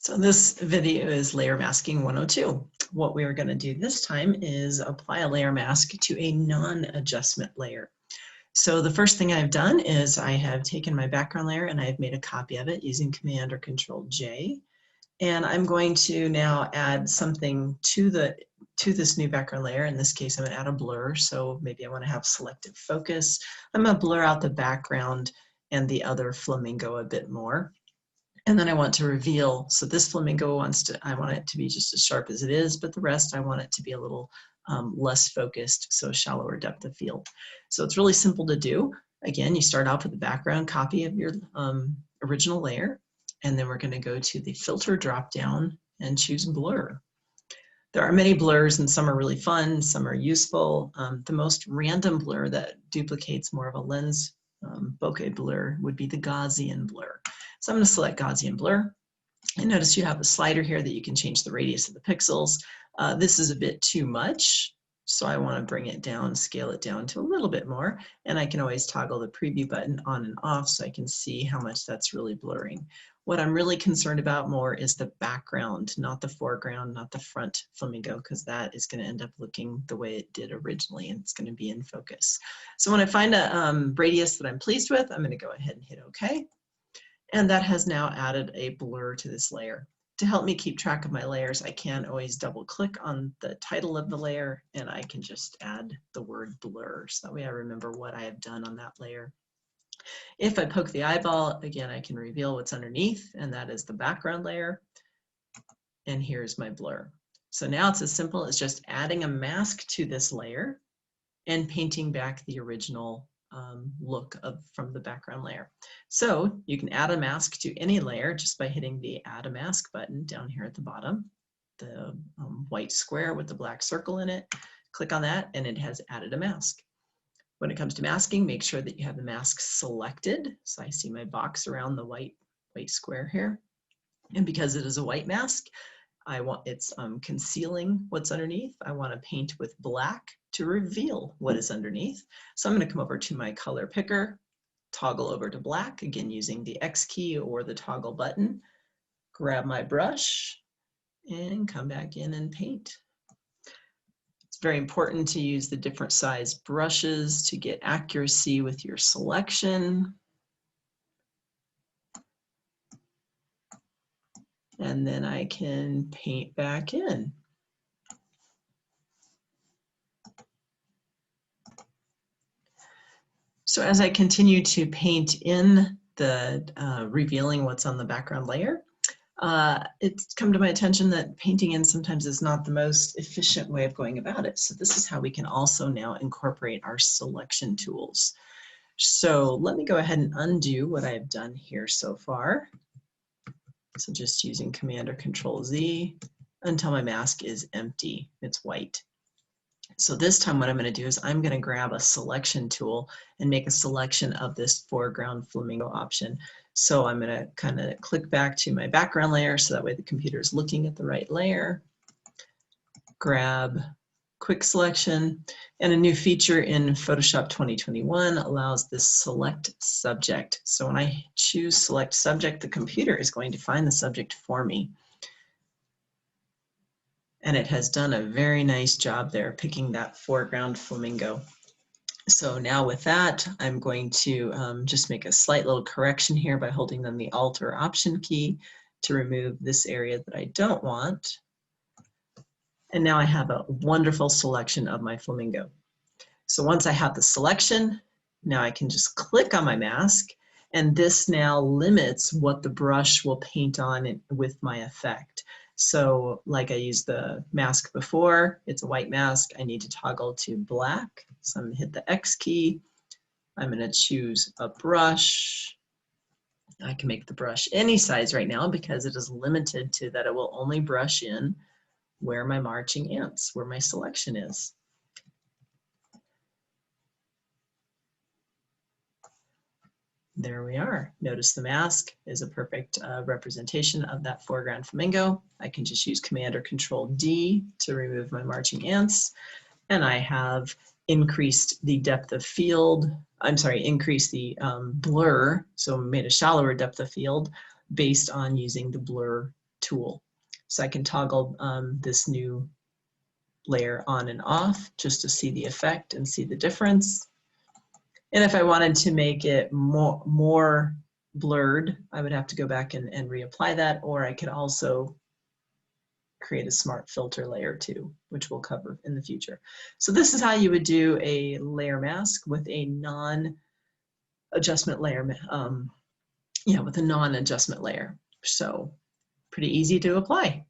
So this video is layer masking 102. What we are going to do this time is apply a layer mask to a non-adjustment layer. So the first thing I've done is I have taken my background layer and I've made a copy of it using Command or Control J. And I'm going to now add something to this new background layer. In this case, I'm going to add a blur. So maybe I want to have selective focus. I'm going to blur out the background and the other flamingo a bit more. And then I want to reveal, so this flamingo I want it to be just as sharp as it is, but the rest I want it to be a little less focused, so shallower depth of field. So it's really simple to do. Again, you start off with the background copy of your original layer, and then we're going to go to the filter drop-down and choose blur. There are many blurs, and some are really fun, some are useful. The most random blur that duplicates more of a lens bokeh blur would be the Gaussian blur. So I'm going to select Gaussian blur. And notice you have a slider here that you can change the radius of the pixels. This is a bit too much, so I want to bring it down, scale it down to a little bit more. And I can always toggle the preview button on and off so I can see how much that's really blurring. What I'm really concerned about more is the background, not the foreground, not the front flamingo, because that is going to end up looking the way it did originally, and it's going to be in focus. So when I find a radius that I'm pleased with, I'm going to go ahead and hit OK. And that has now added a blur to this layer. To help me keep track of my layers, I can always double click on the title of the layer and I can just add the word blur. So that way I remember what I have done on that layer. If I poke the eyeball, again, I can reveal what's underneath, and that is the background layer. And here's my blur. So now it's as simple as just adding a mask to this layer and painting back the original look from the background layer. So you can add a mask to any layer just by hitting the Add a Mask button down here at the bottom, the white square with the black circle in it. Click on that and it has added a mask. When it comes to masking, make sure that you have the mask selected. So I see my box around the white square here. And because it is a white mask, it's concealing what's underneath. I want to paint with black to reveal what is underneath. So I'm going to come over to my color picker, toggle over to black, again using the X key or the toggle button, grab my brush, and come back in and paint. It's very important to use the different size brushes to get accuracy with your selection. And then I can paint back in. So as I continue to paint in the revealing what's on the background layer, it's come to my attention that painting in sometimes is not the most efficient way of going about it. So this is how we can also now incorporate our selection tools. So let me go ahead and undo what I've done here so far. So just using Command or Control Z until my mask is empty, it's white. So this time what I'm going to do is I'm going to grab a selection tool and make a selection of this foreground flamingo option. So I'm going to kind of click back to my background layer so that way the computer is looking at the right layer. Grab quick selection, and a new feature in Photoshop 2021 allows this select subject. So when I choose select subject, the computer is going to find the subject for me. And it has done a very nice job there picking that foreground flamingo. So now with that, I'm going to just make a slight little correction here by holding down the Alt or Option key to remove this area that I don't want. And now I have a wonderful selection of my flamingo. So once I have the selection, now I can just click on my mask, and this now limits what the brush will paint on with my effect. So like I used the mask before, it's a white mask, I need to toggle to black. So I'm going to hit the X key. I'm going to choose a brush. I can make the brush any size right now because it is limited to that it will only brush in where my marching ants, where my selection is. There we are. Notice the mask is a perfect representation of that foreground flamingo. I can just use Command or Control D to remove my marching ants. And I have increased the depth of field, increased the blur, so made a shallower depth of field based on using the blur tool. So I can toggle this new layer on and off just to see the effect and see the difference. And if I wanted to make it more blurred, I would have to go back and reapply that, or I could also create a smart filter layer too, which we'll cover in the future. So this is how you would do a layer mask with a non-adjustment layer, with a non-adjustment layer. So pretty easy to apply.